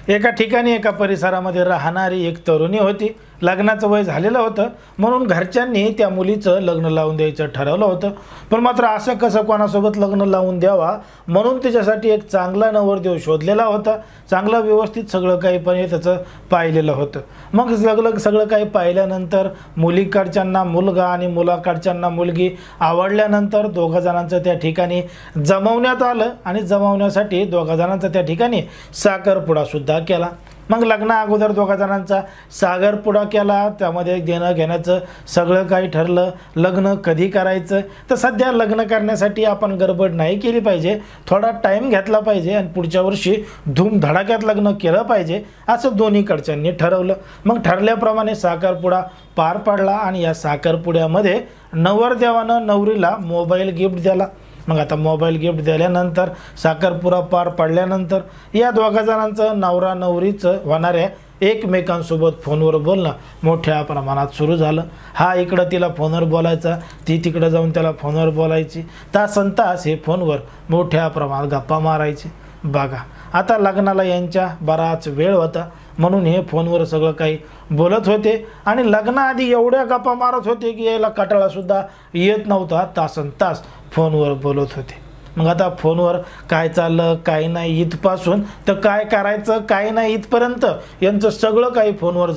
एका ठिकाणी एका परिसरामध्ये राहणारी एक तरुणी होती. लग्नाचं वय झालेलं होतं म्हणून घरच्यांनी त्या मुलीचं लग्न लावून द्यायचं ठरवलं होतं. पण मात्र असं कसं कोणासोबत लग्न लावून द्यावा म्हणून तिच्यासाठी एक चांगला नवरदेव शोधलेला होता. चांगलं व्यवस्थित सगळं काही पण त्याचं पाहिलेलं होतं. मग सगळं काही पाहिल्यानंतर मुलीकडच्यांना मुलगा आणि मुलाकडच्यांना मुलगी आवडल्यानंतर दोघा जणांचं त्या ठिकाणी जमवण्यात आलं आणि जमवण्यासाठी दोघा जणांचा त्या ठिकाणी साखरपुडा सुद्धा केला. मग लग्ना अगोदर दोघा जणांचा साखरपुडा केला. त्यामध्ये देणं घेण्याचं सगळं काही ठरलं. लग्न कधी करायचं तर सध्या लग्न करण्यासाठी आपण गडबड नाही केली पाहिजे. थोडा टाईम घेतला पाहिजे आणि पुढच्या वर्षी धूमधडाक्यात लग्न केलं पाहिजे असं दोन्हीकडच्यांनी ठरवलं. मग ठरल्याप्रमाणे साखरपुडा पार पडला आणि या साखरपुड्यामध्ये नवरदेवानं नवरीला मोबाईल गिफ्ट दिला. मग आता मोबाईल गिफ्ट दिल्यानंतर साखरपुडा पार पडल्यानंतर या दोघा जणांचं नवरा नवरीचं होणाऱ्या एकमेकांसोबत फोनवर बोलणं मोठ्या प्रमाणात सुरू झालं. हा इकडं तिला फोनवर बोलायचा, ती तिकडं जाऊन त्याला फोनवर बोलायची. तासनतास हे फोनवर मोठ्या प्रमाणात गप्पा मारायचे. बघा आता लग्नाला यांच्या बराच वेळ होता म्हणून हे फोनवर सगळं काही बोलत होते आणि लग्नाआधी एवढ्या गप्पा मारत होते की याला कंटाळासुद्धा येत नव्हता. तासनतास फोनवर बोलत होते. मग आता फोनवर काय चाललं काय नाही इथपासून तर काय करायचं काय नाही इथपर्यंत यांचं सगळं काही फोनवर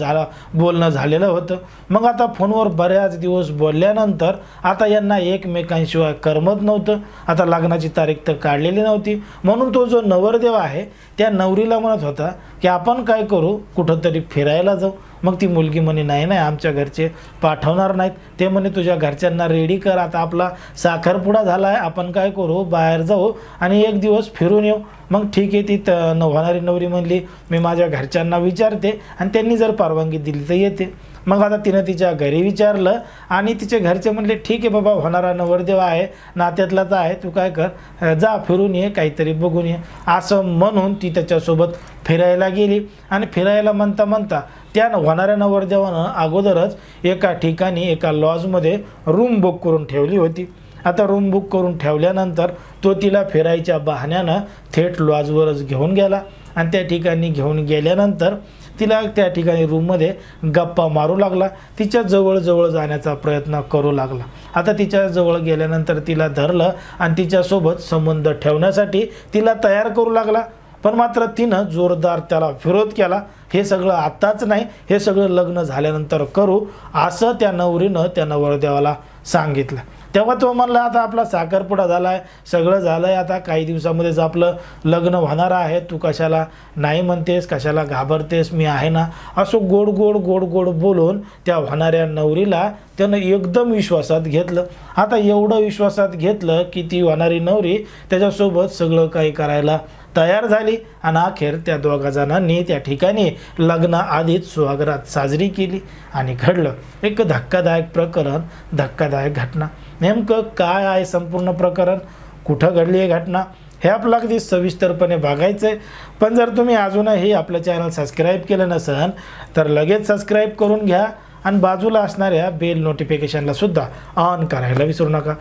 बोलणं झालेलं होतं. मग आता फोनवर बऱ्याच दिवस बोलल्यानंतर आता यांना एकमेकांशिवाय करमत नव्हतं. आता लग्नाची तारीख तर काढलेली नव्हती म्हणून तो जो नवरदेव आहे त्या नवरीला म्हणत होता की आपण काय करू कुठंतरी फिरायला जाऊ. मग ती मुलगी म्हणे नाही आमच्या घरचे पाठवणार नाहीत. ते म्हणे तुझ्या घरच्यांना रेडी कर, आता आपला साखरपुडा झाला आहे, आपण काय करू बाहेर जाऊ आणि एक दिवस फिरून येऊ. मग ठीक आहे ती होणारी नवरी म्हणली मी माझ्या घरच्यांना विचारते आणि त्यांनी जर परवानगी दिली तर येते. मग आता तिनं तिच्या घरी विचारलं आणि तिचे घरचे म्हणले ठीक आहे बाबा होणारा नवरदेव आहे नात्यातलाच आहे, तू काय कर जा फिरून ये काहीतरी बघून ये असं म्हणून ती त्याच्यासोबत फिरायला गेली. आणि फिरायला म्हणता म्हणता त्या होणाऱ्या नवरदेवानं अगोदरच एका ठिकाणी एका लॉजमध्ये रूम बुक करून ठेवली होती. आता रूम बुक करून ठेवल्यानंतर तो तिला फिरायच्या बहाण्यानं थेट लॉजवरच घेऊन गेला आणि त्या ठिकाणी घेऊन गेल्यानंतर तिला त्या ठिकाणी रूममध्ये गप्पा मारू लागला. तिच्या जवळ जाण्याचा प्रयत्न करू लागला. आता तिच्या जवळ गेल्यानंतर तिला धरलं आणि तिच्यासोबत संबंध ठेवण्यासाठी तिला तयार करू लागला. पण मात्र तिनं जोरदार त्याला विरोध केला. हे सगळं आत्ताच नाही, हे सगळं लग्न झाल्यानंतर करू असं त्या नवरीनं त्या नवरदेवाला सांगितलं. तेव्हा तो म्हणला आता आपला साखरपुडा झाला आहे, सगळं झालं आहे, आता काही दिवसामध्येच आपलं लग्न होणार आहे, तू कशाला नाही म्हणतेस, कशाला घाबरतेस, मी आहे ना. असं गोड गोड बोलून त्या होणाऱ्या नवरीला त्यानं एकदम विश्वासात घेतलं. आता एवढं विश्वासात घेतलं की ती होणारी नवरी त्याच्यासोबत सगळं काही करायला तयार झाली आणि अखेर त्या दोघा जणांनी त्या ठिकाणी लग्नाआधीच सुहागरात साजरी केली. आणि घडलं एक धक्कादायक प्रकरण, धक्कादायक घटना. नेमकं काय आहे संपूर्ण प्रकरण, कुठं घडली आहे घटना हे आपलं अगदी सविस्तरपणे बघायचं आहे. पण जर तुम्ही अजूनही आपलं चॅनल सबस्क्राईब केलं नसेल तर लगेच सबस्क्राईब करून घ्या आणि बाजूला असणाऱ्या बेल नोटिफिकेशनला सुद्धा ऑन करायला विसरू नका.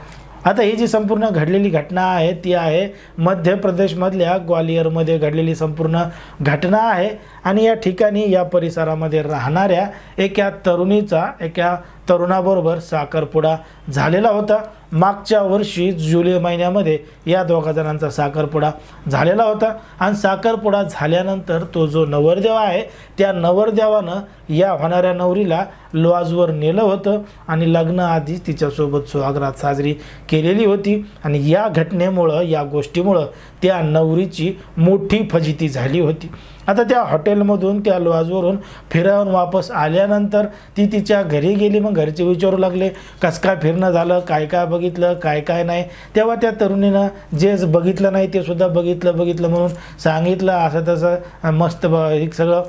आता ही जी संपूर्ण घडलेली घटना आहे ती आहे मध्य प्रदेशमधल्या ग्वालियरमध्ये घडलेली संपूर्ण घटना आहे. आणि या ठिकाणी या परिसरामध्ये राहणाऱ्या एका तरुणाबरोबर साखरपुडा झालेला होता. मागच्या वर्षी जुलै महिन्यामध्ये या दोघा जणांचा साखरपुडा झालेला होता. आणि साखरपुडा झाल्यानंतर तो जो नवरदेव आहे त्या नवरदेवानं या होणाऱ्या नवरीला लॉजवर नेलं होतं आणि लग्नाआधीच तिच्यासोबत सुहागरात साजरी केलेली होती. आणि या घटनेमुळं या गोष्टीमुळं त्या नवरीची मोठी फजिती झाली होती. आता त्या हॉटेलमधून त्या लॉजवरून फिरावून वापस आल्यानंतर ती तिच्या घरी गेली. मग घरचे विचारू लागले कसं काय फिरणं झालं, काय काय बघितलं, काय काय नाही. तेव्हा त्या तरुणीनं जे बघितलं नाही ते सुद्धा बघितलं म्हणून सांगितलं. असं तसं मस्त सगळं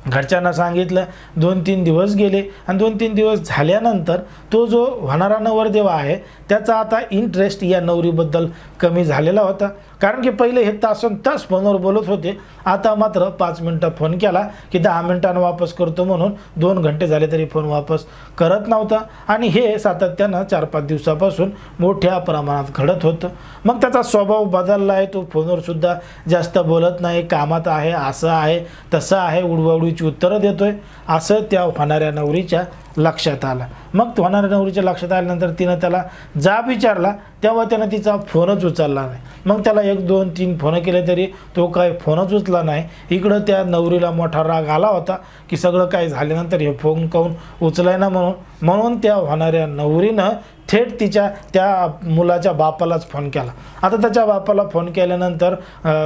घरच्यांना सांगितलं. 2-3 दिवस गेले आणि 2-3 दिवस झाल्यानंतर तो जो होणारा नवरदेव आहे त्याचा आता इंटरेस्ट या नवरीबद्दल कमी झालेला होता. कारण की पहिले हे तासनतास फोनवर बोलत होते, आता मात्र 5 मिनटं फोन केला की 10 मिनिटांनी वापस करतो म्हणून 2 घंटे झाले तरी फोन वापस करत नव्हता. आणि हे सातत्यानं 4-5 दिवसापासून मोठ्या प्रमाणात घडत होतं. मग त्याचा स्वभाव बदलला आहे, तो फोनवर सुद्धा जास्त बोलत नाही, कामात आहे, असं आहे तसं आहे, उडवाउडीची उत्तरं देतोय, असं त्या होणाऱ्या नवरीच्या लक्षात आलं. मग होणाऱ्या नवरीच्या लक्षात आल्यानंतर तिनं त्याला जाब विचारला, तेव्हा त्यानं तिचा फोनच उचलला नाही. मग त्याला 1-2-3 फोन केले तरी तो काय फोनच उचलला नाही. इकडं त्या नवरीला मोठा राग आला होता की सगळं काय झाल्यानंतर हे फोन काऊन उचलाय ना म्हणून त्या होणाऱ्या नवरीनं थेट तिच्या त्या मुलाच्या बापालाच फोन केला. आता त्याच्या बापाला फोन केल्यानंतर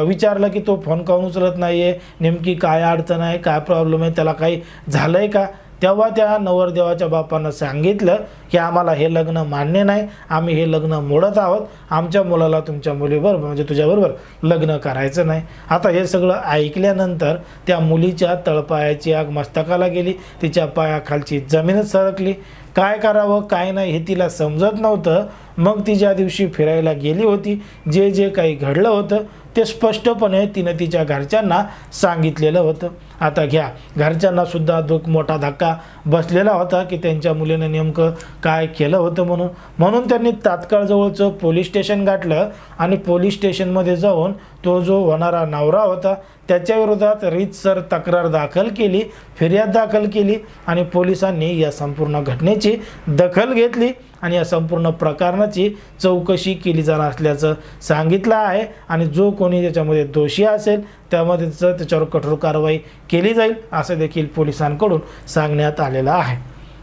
विचारलं की तो फोन काऊन उचलत नाही आहे, नेमकी काय अडचण आहे, काय प्रॉब्लेम आहे, त्याला काही झालं आहे का. तेव्हा त्या नवरदेवाच्या बापानं सांगितलं की आम्हाला हे लग्न मान्य नाही, आम्ही हे लग्न मोडत आहोत, आमच्या मुलाला तुमच्या मुलीबरोबर म्हणजे तुझ्याबरोबर लग्न करायचं नाही. आता हे सगळं ऐकल्यानंतर त्या मुलीच्या तळपायाची आग मस्तकाला गेली, तिच्या पायाखालची जमीनच सरकली. काय करावं काय नाही हे तिला समजत नव्हतं. मग ती ज्या दिवशी फिरायला गेली होती, जे काही घडलं होतं ते स्पष्टपणे तिनं तिच्या घरच्यांना सांगितलेलं होतं. आता घ्या, घरच्यांना सुद्धा मोठा धक्का बसलेला होता की त्यांच्या मुलीनं नेमकं काय केलं होतं म्हणून त्यांनी तात्काळ जवळचं पोलीस स्टेशन गाठलं आणि पोलीस स्टेशनमध्ये जाऊन तो जो होणारा नवरा होता त्याच्याविरोधात रीतसर तक्रार दाखल केली, फिर्याद दाखल केली आणि पोलिसांनी या संपूर्ण घटनेची दखल घेतली आणि या संपूर्ण प्रकरणाची चौकशी केली जाणार असल्याचं सांगितलं आहे. आणि जो कोणी त्याच्यामध्ये दोषी असेल त्याच्यावर कठोर कारवाई केली जाईल असं देखील पोलिसांकडून सांगण्यात आलेलं आहे.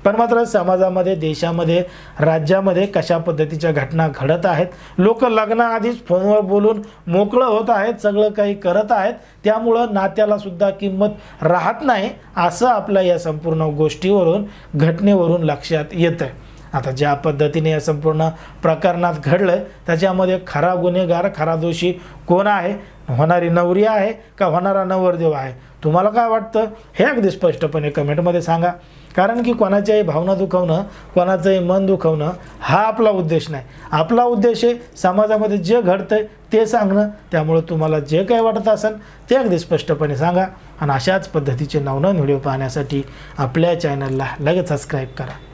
पण मात्र समाजामध्ये, देशामध्ये, राज्यामध्ये कशा पद्धतीच्या घटना घडत आहेत, लोक लग्नाआधीच फोनवर बोलून मोकळं होत आहेत, सगळं काही करत आहेत, त्यामुळं नात्याला सुद्धा किंमत राहत नाही असं आपल्या या संपूर्ण गोष्टीवरून, घटनेवरून लक्षात येतं आहे. आता ज्या पद्धतीने या संपूर्ण प्रकरणात घडलं त्याच्यामध्ये खरा गुन्हेगार, खरा दोषी कोण आहे, होणारी नवरी आहे का होणारा नवरदेव आहे, तुम्हाला काय वाटतं हे अगदी स्पष्टपणे कमेंटमध्ये सांगा. कारण की कोणाच्याही भावना दुखवणं, कोणाचंही मन दुखवणं हा आपला उद्देश नाही. आपला उद्देश आहे समाजामध्ये जे घडतंय ते सांगणं. त्यामुळे तुम्हाला जे काही वाटत असेल ते अगदी स्पष्टपणे सांगा आणि अशाच पद्धतीचे नवनवीन व्हिडिओ पाहण्यासाठी आपल्या चॅनलला लगेच सबस्क्राईब करा.